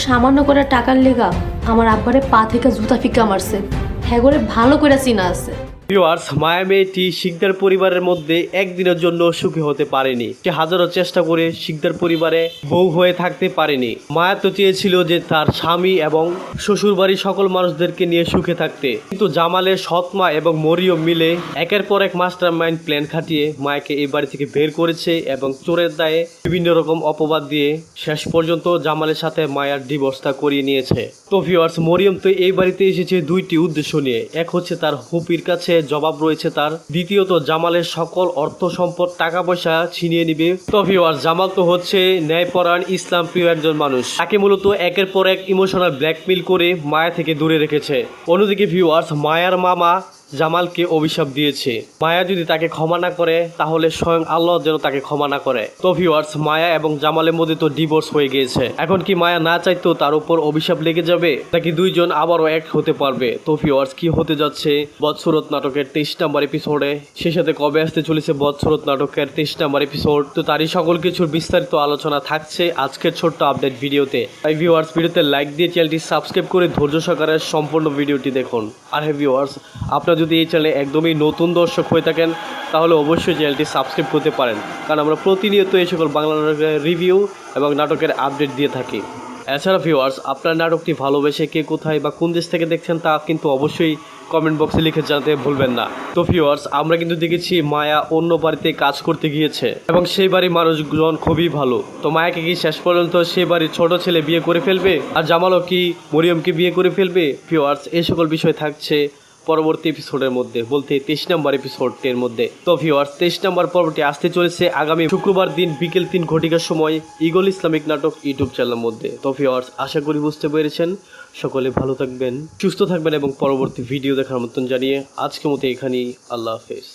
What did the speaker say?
সামান্য করে টাকার লেগা আমার আব্বারে পা থেকে জুতা ফিকা মারছে। হ্যাঁ করে ভালো করে চিনা আছে। ভিউয়ার্স, মায়া মেয়েটি শিকদার পরিবারের মধ্যে একদিনের জন্য সুখী হতে পারেনি। সে হাজারো চেষ্টা করে শিকদার পরিবারে বউ হয়ে থাকতে পারেনি। মায়া তো চেয়েছিল যে তার স্বামী এবং শ্বশুর বাড়ির সকল মানুষদেরকে নিয়ে সুখে থাকতে, কিন্তু জামালের সৎ মা এবং মরিয়ম মিলে একের পর এক মাস্টার মাইন্ড প্ল্যান খাটিয়ে মায়াকে এই বাড়ি থেকে বের করেছে এবং চোরের দায়ে বিভিন্ন রকম অপবাদ দিয়ে শেষ পর্যন্ত জামালের সাথে মায়ার ডিভোর্সটা করিয়ে নিয়েছে। তো ভিউয়ার্স, মরিয়ম তো এই বাড়িতে এসেছে দুইটি উদ্দেশ্য নিয়ে। এক হচ্ছে তার হুপির কাছে জবাব রয়েছে তার, দ্বিতীয়ত জামালের সকল অর্থ সম্পদ টাকা পয়সা ছিনিয়ে নিবে। তো ভিউয়ার্স, জামাল তো হচ্ছে ন্যায়পরায়ণ ইসলাম প্রিয় একজন মানুষ, তাকে মূলত একের পর এক ইমোশনাল ব্ল্যাকমেইল করে মায়া থেকে দূরে রেখেছে। অন্যদিকে ভিউয়ার্স, মায়ার মামা জামালকে অভিশাপ দিয়েছে, মায়া যদি তাকে ক্ষমা না করে তাহলে স্বয়ং আল্লাহ যেন তাকে ক্ষমা না করে। তো ভিউয়ার্স, মায়া এবং জামালের মধ্যে তো ডিভোর্স হয়ে গিয়েছে। এখন কি মায়া না চাইতো তার উপর অভিশাপ লেগে যাবে, নাকি দুইজন আবারও এক হতে পারবে? তো ভিউয়ার্স, কি হতে যাচ্ছে বৎসরত নাটকের 23 নম্বর এপিসোডে, সে সাথে কবে আসতে চলেছে বৎসরত নাটকের 23 নম্বর এপিসোড, তো তারই সকল কিছুর বিস্তারিত আলোচনা থাকছে আজকের ছোট্ট আপডেট ভিডিওতে। তাই ভিউয়ার্স, ভিডিওতে লাইক দিয়ে চ্যানেলটি সাবস্ক্রাইব করে ধৈর্য সহকারে সম্পূর্ণ ভিডিওটি দেখুন। আর হ্যাঁ ভিউয়ার্স, আপনারা যদি এই চ্যানেলে একদমই নতুন দর্শক হয়ে থাকেন তাহলে অবশ্যই চ্যানেলটি সাবস্ক্রাইব করতে পারেন, কারণ আমরা প্রতিনিয়ত এই সকল বাংলা নাটকের রিভিউ এবং নাটকের আপডেট দিয়ে থাকি। এছাড়া ভিউয়ার্স, আপনার নাটকটি ভালোবেসে কে কোথায় বা কোন দেশ থেকে দেখছেন তা কিন্তু অবশ্যই কমেন্ট বক্সে লিখে জানাতে ভুলবেন না। তো ভিউয়ার্স, আমরা কিন্তু দেখেছি মায়া অন্য বাড়িতে কাজ করতে গিয়েছে এবং সেই বাড়ির মানুষজন খুবই ভালো। তো মায়াকে কি শেষ পর্যন্ত সেই বাড়ির ছোট ছেলে বিয়ে করে ফেলবে, আর জামালও কি মরিয়মকে বিয়ে করে ফেলবে? ভিউয়ার্স, এই সকল বিষয় থাকছে পরবর্তী এপিসোডের মধ্যে, বলতে 23 নম্বর এপিসোডের মধ্যে। তো ভিউয়ার্স, 23 নম্বর পর্বটি আসতে চলেছে আগামী শুক্রবার দিন বিকেল 3 ঘটিকার সময় ঈগল ইসলামিক নাটক ইউটিউব চ্যানেলের মধ্যে। তো ভিউয়ার্স, আশা করি বুঝতে পেরেছেন। সকলে ভালো থাকবেন, সুস্থ থাকবেন এবং পরবর্তী ভিডিও দেখার মতন জানিয়ে আজকের মতো এখানেই আল্লাহ হাফেজ।